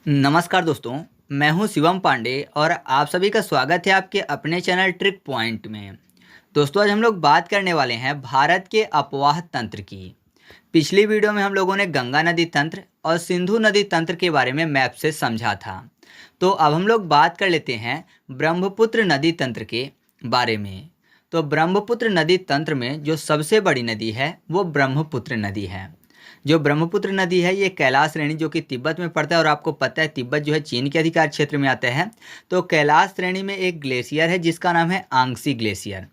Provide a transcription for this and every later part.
नमस्कार दोस्तों, मैं हूं शिवम पांडे और आप सभी का स्वागत है आपके अपने चैनल ट्रिक पॉइंट में। दोस्तों, आज हम लोग बात करने वाले हैं भारत के अपवाह तंत्र की। पिछली वीडियो में हम लोगों ने गंगा नदी तंत्र और सिंधु नदी तंत्र के बारे में मैप से समझा था। तो अब हम लोग बात कर लेते हैं ब्रह्मपुत्र नदी तंत्र के बारे में। तो ब्रह्मपुत्र नदी तंत्र में जो सबसे बड़ी नदी है वो ब्रह्मपुत्र नदी है। जो ब्रह्मपुत्र नदी है ये कैलाश श्रेणी जो कि तिब्बत में पड़ता है, और आपको पता है तिब्बत जो है चीन के अधिकार क्षेत्र में आता है। तो कैलाश श्रेणी में एक ग्लेशियर है जिसका नाम है आंगसी ग्लेशियर।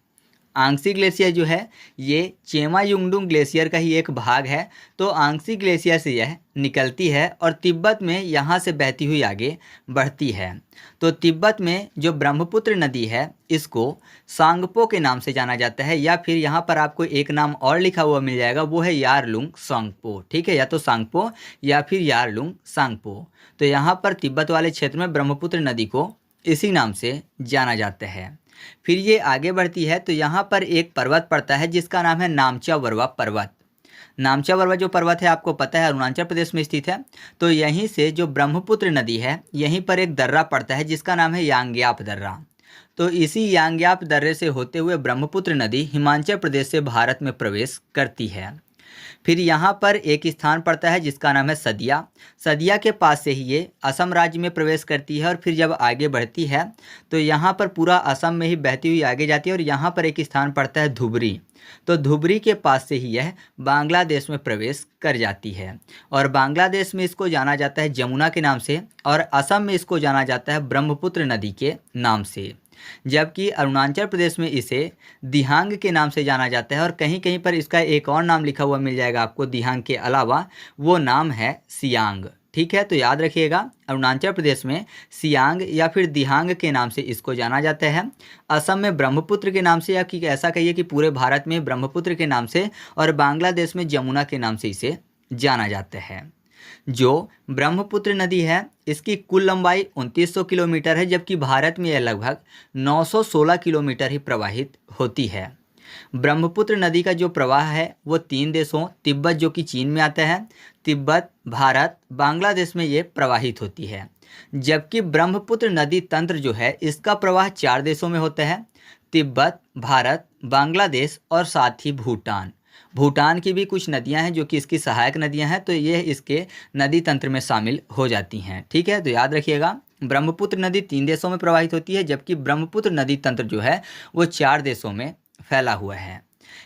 आंगसी ग्लेशियर जो है ये चेमा युंगडुंग ग्लेशियर का ही एक भाग है। तो आंगसी ग्लेशियर से यह निकलती है और तिब्बत में यहाँ से बहती हुई आगे बढ़ती है। तो तिब्बत में जो ब्रह्मपुत्र नदी है इसको सांगपो के नाम से जाना जाता है, या फिर यहाँ पर आपको एक नाम और लिखा हुआ मिल जाएगा, वो है यारलुंग सांगपो। ठीक है, या तो सांगपो या फिर यारलुंग सांगपो। तो यहाँ पर तिब्बत वाले क्षेत्र में ब्रह्मपुत्र नदी को इसी नाम से जाना जाता है। फिर ये आगे बढ़ती है तो यहाँ पर एक पर्वत पड़ता है जिसका नाम है नामचा वरवा पर्वत। नामचा वरवा जो पर्वत है आपको पता है अरुणाचल प्रदेश में स्थित है। तो यहीं से जो ब्रह्मपुत्र नदी है यहीं पर एक दर्रा पड़ता है जिसका नाम है यांग्याप दर्रा। तो इसी यांग्याप दर्रे से होते हुए ब्रह्मपुत्र नदी हिमाचल प्रदेश से भारत में प्रवेश करती है। फिर यहाँ पर एक स्थान पड़ता है जिसका नाम है सदिया। सदिया के पास से ही ये असम राज्य में प्रवेश करती है, और फिर जब आगे बढ़ती है तो यहाँ पर पूरा असम में ही बहती हुई आगे जाती है, और यहाँ पर एक स्थान पड़ता है धुबरी। तो धुबरी के पास से ही यह बांग्लादेश में प्रवेश कर जाती है, और बांग्लादेश में इसको जाना जाता है जमुना के नाम से, और असम में इसको जाना जाता है ब्रह्मपुत्र नदी के नाम से। जबकि अरुणाचल प्रदेश में इसे दिहांग के नाम से जाना जाता है, और कहीं कहीं पर इसका एक और नाम लिखा हुआ मिल जाएगा आपको दिहांग के अलावा, वो नाम है सियांग। ठीक है, तो याद रखिएगा अरुणाचल प्रदेश में सियांग या फिर दिहांग के नाम से इसको जाना जाता है। असम में ब्रह्मपुत्र के नाम से, या कि ऐसा कहिए कि पूरे भारत में ब्रह्मपुत्र के नाम से, और बांग्लादेश में जमुना के नाम से इसे जाना जाता है। जो ब्रह्मपुत्र नदी है इसकी कुल लंबाई 2900 किलोमीटर है, जबकि भारत में यह लगभग 916 किलोमीटर ही प्रवाहित होती है। ब्रह्मपुत्र नदी का जो प्रवाह है वो 3 देशों तिब्बत जो कि चीन में आता है, तिब्बत, भारत, बांग्लादेश में ये प्रवाहित होती है। जबकि ब्रह्मपुत्र नदी तंत्र जो है इसका प्रवाह 4 देशों में होता है, तिब्बत, भारत, बांग्लादेश और साथ ही भूटान। भूटान की भी कुछ नदियां हैं जो कि इसकी सहायक नदियां हैं, तो ये इसके नदी तंत्र में शामिल हो जाती हैं। ठीक है, तो याद रखिएगा ब्रह्मपुत्र नदी 3 देशों में प्रवाहित होती है, जबकि ब्रह्मपुत्र नदी तंत्र जो है वो 4 देशों में फैला हुआ है।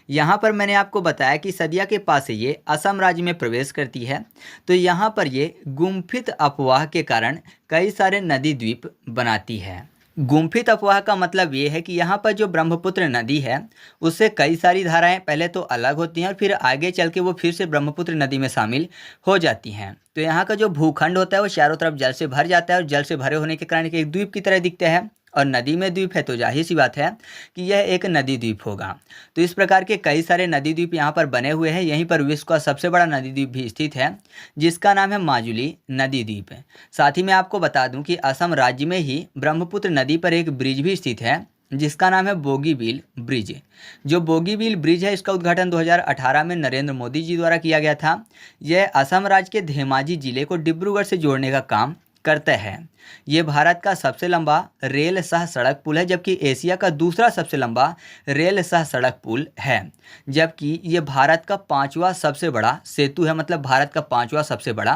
यहाँ पर मैंने आपको बताया कि सदिया के पास से ये असम राज्य में प्रवेश करती है। तो यहाँ पर ये गुम्फित अपवाह के कारण कई सारे नदी द्वीप बनाती है। गुम्फित अफवाह का मतलब ये है कि यहाँ पर जो ब्रह्मपुत्र नदी है उससे कई सारी धाराएं पहले तो अलग होती हैं, और फिर आगे चल के वो फिर से ब्रह्मपुत्र नदी में शामिल हो जाती हैं। तो यहाँ का जो भूखंड होता है वो चारों तरफ जल से भर जाता है, और जल से भरे होने के कारण एक द्वीप की तरह दिखता है, और नदी में द्वीप है तो जाहिर सी बात है कि यह एक नदी द्वीप होगा। तो इस प्रकार के कई सारे नदी द्वीप यहाँ पर बने हुए हैं। यहीं पर विश्व का सबसे बड़ा नदी द्वीप भी स्थित है जिसका नाम है माजुली नदी द्वीप। साथ ही मैं आपको बता दूं कि असम राज्य में ही ब्रह्मपुत्र नदी पर एक ब्रिज भी स्थित है जिसका नाम है बोगीबील ब्रिज। जो बोगीबील ब्रिज है इसका उद्घाटन 2018 में नरेंद्र मोदी जी द्वारा किया गया था। यह असम राज्य के धेमाजी जिले को डिब्रूगढ़ से जोड़ने का काम करता है। ये भारत का सबसे लंबा रेल सह सड़क पुल है, जबकि एशिया का दूसरा सबसे लंबा रेल सह सड़क पुल है। जबकि ये भारत का 5वां सबसे बड़ा सेतु है, मतलब भारत का 5वां सबसे बड़ा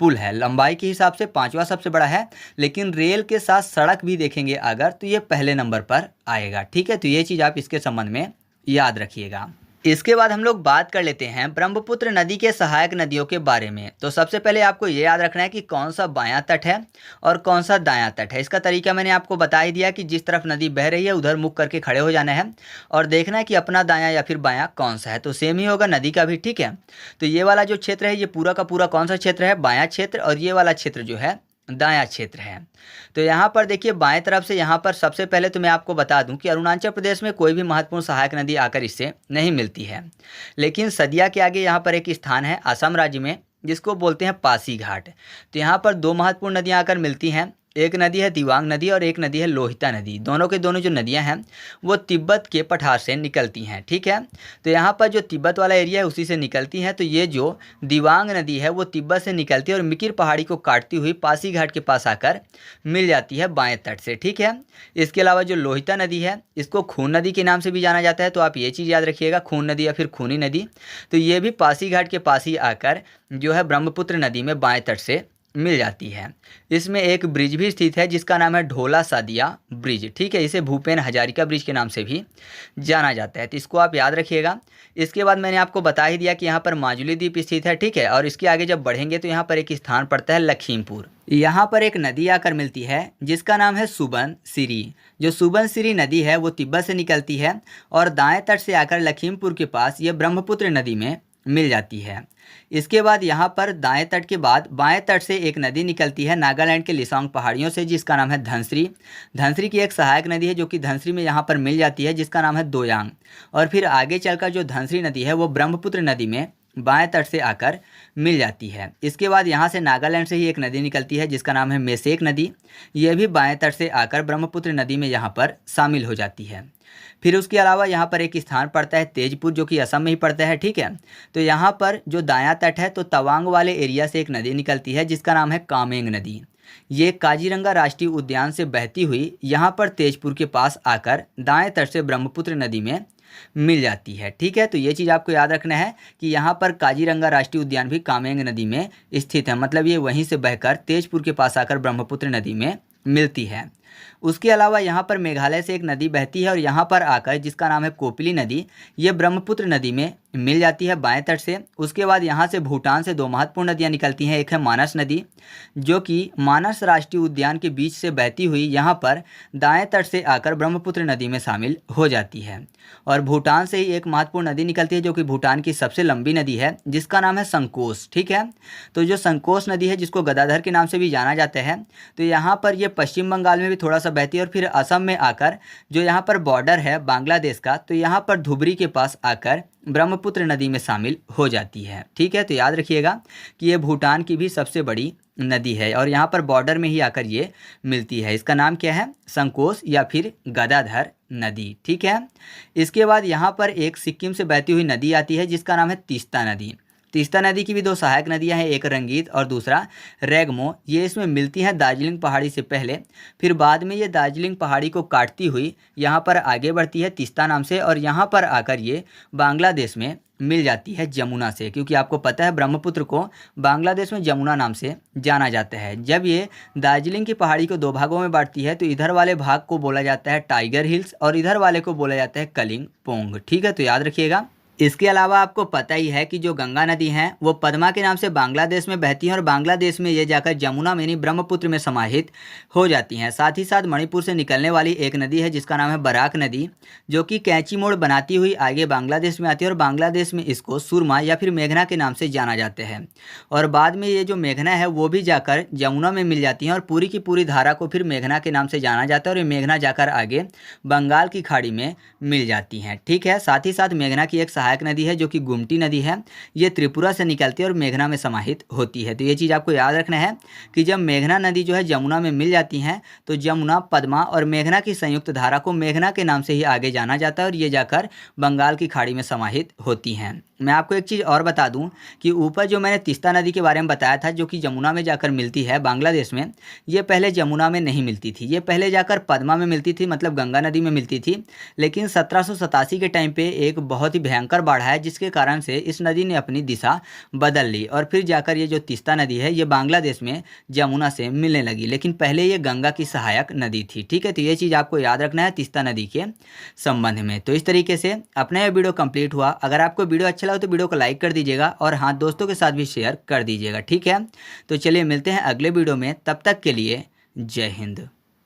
पुल है। लंबाई के हिसाब से 5वां सबसे बड़ा है, लेकिन रेल के साथ सड़क भी देखेंगे अगर तो ये पहले नंबर पर आएगा। ठीक है, तो ये चीज़ आप इसके संबंध में याद रखिएगा। इसके बाद हम लोग बात कर लेते हैं ब्रह्मपुत्र नदी के सहायक नदियों के बारे में। तो सबसे पहले आपको ये याद रखना है कि कौन सा बायां तट है और कौन सा दायां तट है। इसका तरीका मैंने आपको बता ही दिया कि जिस तरफ नदी बह रही है उधर मुख करके खड़े हो जाना है और देखना है कि अपना दायां या फिर बायां कौन सा है। तो सेम ही होगा नदी का भी। ठीक है, तो ये वाला जो क्षेत्र है ये पूरा का पूरा कौन सा क्षेत्र है? बायां क्षेत्र। और ये वाला क्षेत्र जो है दायां क्षेत्र है। तो यहाँ पर देखिए बाएं तरफ से यहाँ पर सबसे पहले तो मैं आपको बता दूं कि अरुणाचल प्रदेश में कोई भी महत्वपूर्ण सहायक नदी आकर इससे नहीं मिलती है, लेकिन सदिया के आगे यहाँ पर एक स्थान है असम राज्य में जिसको बोलते हैं पासीघाट। तो यहाँ पर 2 महत्वपूर्ण नदियाँ आकर मिलती हैं, एक नदी है दिवांग नदी और एक नदी है लोहिता नदी। दोनों के दोनों जो नदियां हैं वो तिब्बत के पठार से निकलती हैं, ठीक है। तो यहाँ पर जो तिब्बत वाला एरिया है उसी से निकलती हैं। तो ये जो दिवांग नदी है वो तिब्बत से निकलती है और मिकिर पहाड़ी को काटती हुई पासीघाट के पास आकर मिल जाती है बाएं तट से, ठीक है। इसके अलावा जो लोहिता नदी है इसको खून नदी के नाम से भी जाना जाता है, तो आप ये चीज़ याद रखिएगा, खून नदी या फिर खूनी नदी। तो ये भी पासीघाट के पास ही आकर जो है ब्रह्मपुत्र नदी में बाएं तट से मिल जाती है। इसमें एक ब्रिज भी स्थित है जिसका नाम है ढोला सादिया ब्रिज, ठीक है। इसे भूपेन हजारिका ब्रिज के नाम से भी जाना जाता है, तो इसको आप याद रखिएगा। इसके बाद मैंने आपको बता ही दिया कि यहाँ पर माजुली द्वीप स्थित है, ठीक है। और इसके आगे जब बढ़ेंगे तो यहाँ पर एक स्थान पड़ता है लखीमपुर। यहाँ पर एक नदी आकर मिलती है जिसका नाम है सुबनसिरी। जो सुबनसिरी नदी है वो तिब्बत से निकलती है और दाएं तट से आकर लखीमपुर के पास ये ब्रह्मपुत्र नदी में मिल जाती है। इसके बाद यहाँ पर दाएं तट के बाद बाएं तट से एक नदी निकलती है नागालैंड के लिसांग पहाड़ियों से जिसका नाम है धनश्री। धनश्री की एक सहायक नदी है जो कि धनश्री में यहाँ पर मिल जाती है जिसका नाम है दोयांग। और फिर आगे चलकर जो धनश्री नदी है वो ब्रह्मपुत्र नदी में बाएं तट से आकर मिल जाती है। इसके बाद यहाँ से नागालैंड से ही एक नदी निकलती है जिसका नाम है मेसेक नदी। ये भी बाएं तट से आकर ब्रह्मपुत्र नदी में यहाँ पर शामिल हो जाती है। फिर उसके अलावा यहाँ पर एक स्थान पड़ता है तेजपुर जो कि असम में ही पड़ता है, ठीक है। तो यहाँ पर जो दायां तट है तो तवांग वाले एरिया से एक नदी निकलती है जिसका नाम है कामेंग नदी। ये काजीरंगा राष्ट्रीय उद्यान से बहती हुई यहाँ पर तेजपुर के पास आकर दाएं तट से ब्रह्मपुत्र नदी में मिल जाती है, ठीक है। तो ये चीज़ आपको याद रखना है कि यहाँ पर काजीरंगा राष्ट्रीय उद्यान भी कामेंग नदी में स्थित है, मतलब ये वहीं से बहकर तेजपुर के पास आकर ब्रह्मपुत्र नदी में मिलती है। उसके अलावा यहाँ पर मेघालय से एक नदी बहती है और यहाँ पर आकर जिसका नाम है कोपिली नदी, ये ब्रह्मपुत्र नदी में मिल जाती है बाएं तट से। उसके बाद यहाँ से भूटान से दो महत्वपूर्ण नदियाँ निकलती हैं। एक है मानस नदी जो कि मानस राष्ट्रीय उद्यान के बीच से बहती हुई यहाँ पर दाएं तट से आकर ब्रह्मपुत्र नदी में शामिल हो जाती है। और भूटान से ही एक महत्वपूर्ण नदी निकलती है जो कि भूटान की सबसे लंबी नदी है जिसका नाम है संकोश, ठीक है। तो जो संकोश नदी है जिसको गदाधर के नाम से भी जाना जाता है, तो यहाँ पर ये पश्चिम बंगाल में भी थोड़ा सा बहती है और फिर असम में आकर जो यहाँ पर बॉर्डर है बांग्लादेश का, तो यहाँ पर धुबरी के पास आकर ब्रह्मपुत्र नदी में शामिल हो जाती है, ठीक है। तो याद रखिएगा कि ये भूटान की भी सबसे बड़ी नदी है और यहाँ पर बॉर्डर में ही आकर ये मिलती है। इसका नाम क्या है? संकोश या फिर गदाधर नदी, ठीक है। इसके बाद यहाँ पर एक सिक्किम से बहती हुई नदी आती है जिसका नाम है तीस्ता नदी। तीस्ता नदी की भी दो सहायक नदियां हैं, एक रंगीत और दूसरा रेगमो। ये इसमें मिलती हैं दार्जिलिंग पहाड़ी से पहले, फिर बाद में ये दार्जिलिंग पहाड़ी को काटती हुई यहाँ पर आगे बढ़ती है तीस्ता नाम से और यहाँ पर आकर ये बांग्लादेश में मिल जाती है जमुना से, क्योंकि आपको पता है ब्रह्मपुत्र को बांग्लादेश में जमुना नाम से जाना जाता है। जब ये दार्जिलिंग की पहाड़ी को दो भागों में बांटती है तो इधर वाले भाग को बोला जाता है टाइगर हिल्स और इधर वाले को बोला जाता है कलिंगपोंग, ठीक है। तो याद रखिएगा। इसके अलावा आपको पता ही है कि जो गंगा नदी हैं वो पद्मा के नाम से बांग्लादेश में बहती हैं और बांग्लादेश में ये जाकर जमुना में नहीं ब्रह्मपुत्र में समाहित हो जाती हैं। साथ ही साथ मणिपुर से निकलने वाली एक नदी है जिसका नाम है बराक नदी, जो कि कैंची मोड़ बनाती हुई आगे बांग्लादेश में आती है और बांग्लादेश में इसको सुरमा या फिर मेघना के नाम से जाना जाता है। और बाद में ये जो मेघना है वो भी जाकर जमुना में मिल जाती हैं और पूरी की पूरी धारा को फिर मेघना के नाम से जाना जाता है और ये मेघना जाकर आगे बंगाल की खाड़ी में मिल जाती हैं, ठीक है। साथ ही साथ मेघना की एक सहायक नदी है जो कि गुमटी नदी है, ये त्रिपुरा से निकलती है और मेघना में समाहित होती है। तो ये चीज़ आपको याद रखना है कि जब मेघना नदी जो है जमुना में मिल जाती हैं तो जमुना, पद्मा और मेघना की संयुक्त धारा को मेघना के नाम से ही आगे जाना जाता है और ये जाकर बंगाल की खाड़ी में समाहित होती हैं। मैं आपको एक चीज़ और बता दूं कि ऊपर जो मैंने तीस्ता नदी के बारे में बताया था जो कि जमुना में जाकर मिलती है बांग्लादेश में, ये पहले जमुना में नहीं मिलती थी, ये पहले जाकर पद्मा में मिलती थी, मतलब गंगा नदी में मिलती थी। लेकिन 1787 के टाइम पे एक बहुत ही भयंकर बाढ़ आया जिसके कारण से इस नदी ने अपनी दिशा बदल ली और फिर जाकर ये जो तीस्ता नदी है ये बांग्लादेश में जमुना से मिलने लगी, लेकिन पहले ये गंगा की सहायक नदी थी, ठीक है। तो ये चीज़ आपको याद रखना है तीस्ता नदी के संबंध में। तो इस तरीके से अपना यह वीडियो कंप्लीट हुआ। अगर आपको वीडियो अच्छा लगा तो वीडियो को लाइक कर दीजिएगा और हाँ, दोस्तों के साथ भी शेयर कर दीजिएगा, ठीक है। तो चलिए मिलते हैं अगले वीडियो में, तब तक के लिए जय हिंद।